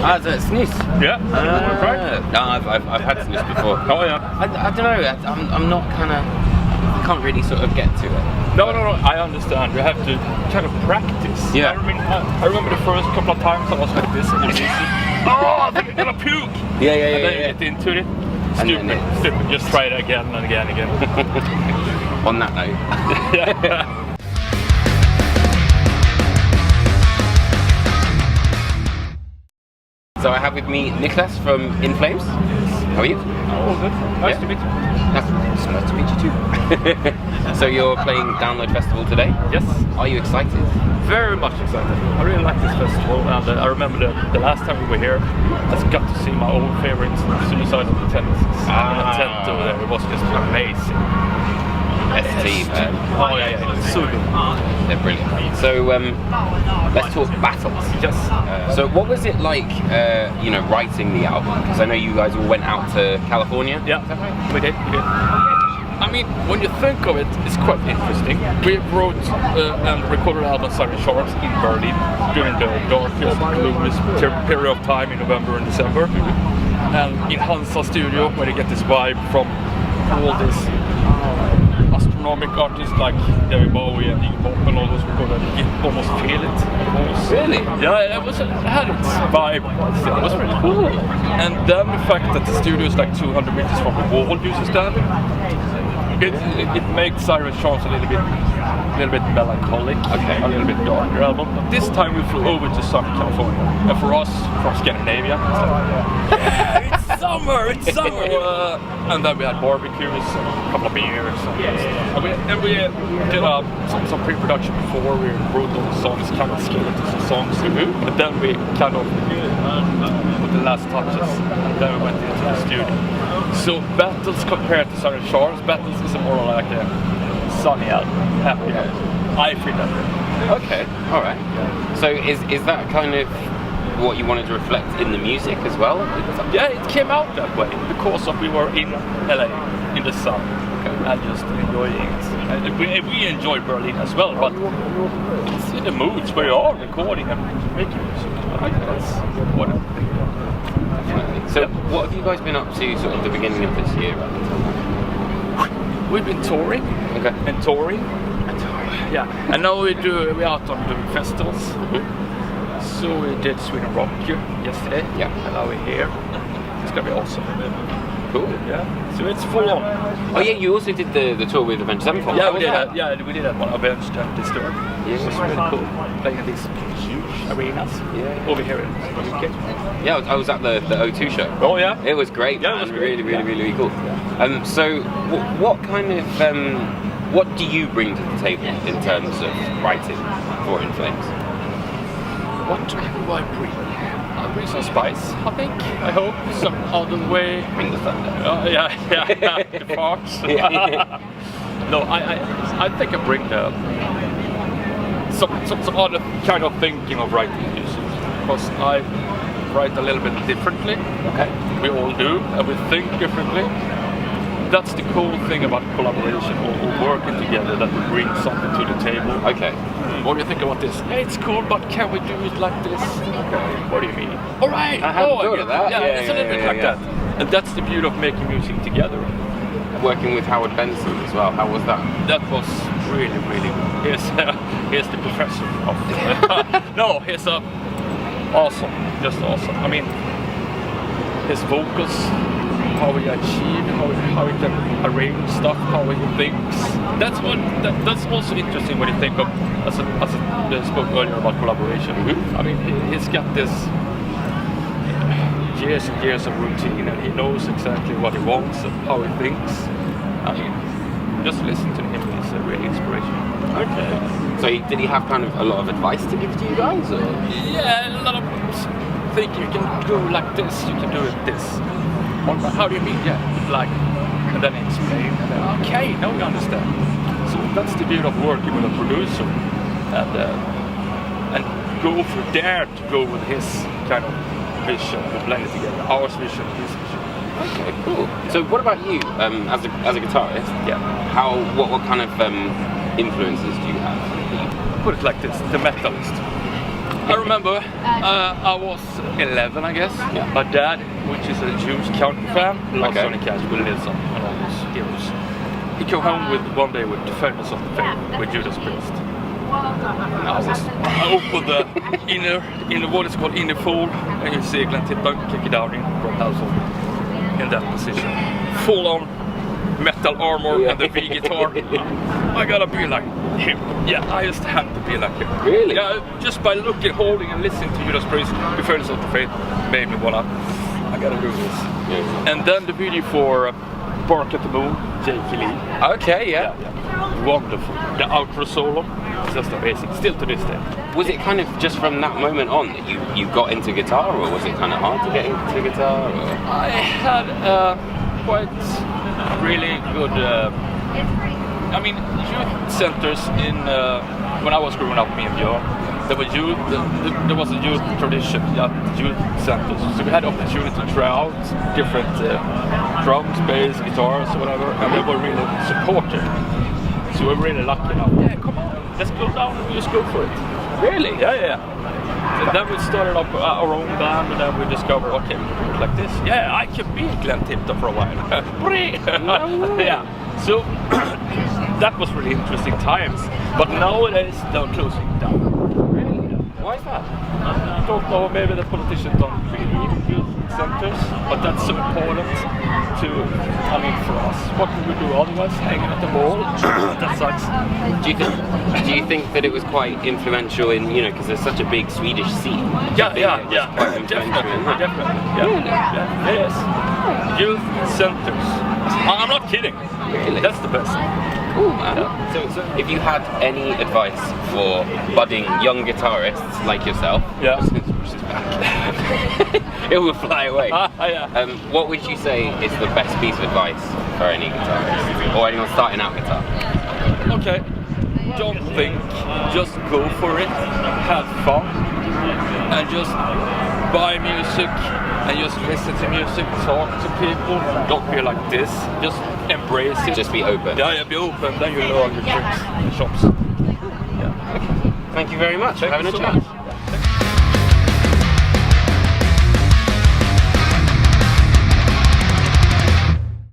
Ah, is that snus? Yeah. No, I've had snus before. Oh yeah. I don't know. I'm not kind of. I can't really sort of get to it. No. I understand. You have to kind of practice. Yeah. I remember the first couple of times I was like this. Oh, I think I'm gonna puke. Yeah. And then you get into it. Stupid. Just try it again and again and again. On that note. Yeah. So I have with me Niclas from In Flames. How are you? Oh, good. Nice to meet you. It's nice to meet you too. So you're playing Download Festival today? Yes. Are you excited? Very much excited. I really like this festival, and I remember the last time we were here, I just got to see my old favorites, Suicide of the Tendencies. In a tent over there. It was just amazing. ST, man. Oh yeah, it's so good. They're brilliant. So let's talk battles. Yes. So what was it like, writing the album? Because I know you guys all went out to California. Yeah, we did. I mean, when you think of it, it's quite interesting. We wrote and recorded album Siren Sharks in Berlin during the darkest, gloomiest period of time in November and December. And in Hansa Studio, where they get this vibe from all these astronomical artists like David Bowie and Iggy Pop and all those people, that you almost feel it. Really? Yeah, it had its vibe. It was really cool. And then the fact that the studio is like 200 meters from the wall you stand, it makes Siren Sharks a little bit melancholic, a little bit darker album. But this time we flew over to sunny California, and for us from Scandinavia, it's like, yeah, it's summer. And then we had barbecues, a couple of beers, and we did some pre-production before. We wrote all the songs, kind of skeletons of songs, but then we kind of put the last touches, and then we went into the studio. So Battles compared to Siren Sharks, Battles is more like a sunny album, happy album. I feel that way. Okay, alright. So is that kind of what you wanted to reflect in the music as well? Yeah, it came out that way because we were in LA in the sun and just enjoying it. And we enjoy Berlin as well, but it's in the moods where you are recording and making music. I think that's what I think. So what have you guys been up to sort of the beginning of this year? We've been touring. Okay. And touring. Yeah. And now we're out on doing festivals. So we did Sweden Rock yesterday. Yeah. And now we're here. It's gonna be awesome. Cool. Yeah. So it's full on. Oh yeah, you also did the tour with Avenged Sevenfold. Yeah, we did that. Yeah, we did that one. Avenged and Disturbed. Yeah. It was really cool. Playing in these huge arenas. Yeah. Over here in the UK. Yeah, I was at the O2 show. Oh yeah. It was great. Yeah, it was great. Really cool. So what kind of what do you bring to the table in terms of writing for In Flames? What do I bring? I bring some spice, I think. I hope some other way. Bring the thunder. Yeah. The farts. No, I think I bring some other kind of thinking of writing music, because I write a little bit differently. Okay. We all do, and we think differently. That's the cool thing about collaboration or working together, that we bring something to the table. Okay. What do you think about this? Hey, it's cool, but can we do it like this? Okay. What do you mean? All right. I hadn't thought of that. Yeah, it's a little bit like that. And that's the beauty of making music together. Working with Howard Benson as well. How was that? That was really good. Here's the professor of no, he's awesome, just awesome. I mean, his vocals, how he achieved, how he can arrange stuff, how he thinks. That's also interesting when you think of, as I spoke earlier about collaboration. I mean, he's got this years and years of routine, and he knows exactly what he wants and how he thinks. I mean, just listen to him is a really inspirational. Okay. So did he have kind of a lot of advice to give to you guys? Or? Yeah, a lot of think you can go like this, you can do it this. How do you mean? Yeah, like, and then explain, and then, okay, now we understand. So that's the beauty of working with a producer, and dare to go with his kind of vision, to blend it together. Our vision, his vision. Okay, cool. So what about you, as a guitarist? Yeah. What kind of influences do you have? Put it like this: TheMetalTris. I remember I was 11, I guess. Yeah. My dad, which is a huge country fan, loves Okay. Johnny Cash, Willie Nelson, and all those heroes. He came home with one day with Defenders of the Faith with Judas Priest. I opened the inner what is called inner fold, and you see Glenn Tipton kick it down in Rob Halford in that position. Full on metal armor and the V guitar. I gotta be like him. Yeah, I just have to be like him. Really? Yeah, just by looking, holding, and listening to Judas Priest, Defenders of the Faith made me wanna. I gotta do this. Yeah. And then the video for Bark at the Moon, J.K. Lee. Okay, yeah. Wonderful. The outro solo, it's just amazing. Still to this day. Was it kind of just from that moment on that you got into guitar, or was it kind of hard to get into guitar? Or? I had quite really good. I mean, youth centers in when I was growing up, me and Björn. There was youth. There was a youth tradition at youth centers, so we had the opportunity to try out different drums, bass, guitars, or whatever, and they were really supportive. So we were really lucky enough. Yeah, come on, let's go down and just go for it. Really? Yeah. So then we started up our own band, and then we discovered, okay, we can do it like this. Yeah, I can be Glenn Tipton for a while. Yeah. So that was really interesting times. But nowadays they're closing down. Really? Why is that? I don't know, maybe the politicians don't believe youth centers, but that's so important to, I mean, for us. What can we do otherwise? Hanging at the mall? That sucks. Do you think that it was quite influential in, because there's such a big Swedish scene? Yeah. Quite influential in that. Definitely. Yeah. Yes. Youth centers. I'm not kidding. Really? That's the best. Cool, man. So if you had any advice for budding young guitarists like yourself, Yeah. which is back, it will fly away. Yeah. What would you say is the best piece of advice for any guitarist or anyone starting out guitar? Okay. Don't think. Just go for it. Have fun. And just buy music. And just listen to music, talk to people, don't be like this, just embrace it. Just be open. Yeah, be open, then you learn your tricks, the shops. Yeah. Thank you very much for having a so chat. much.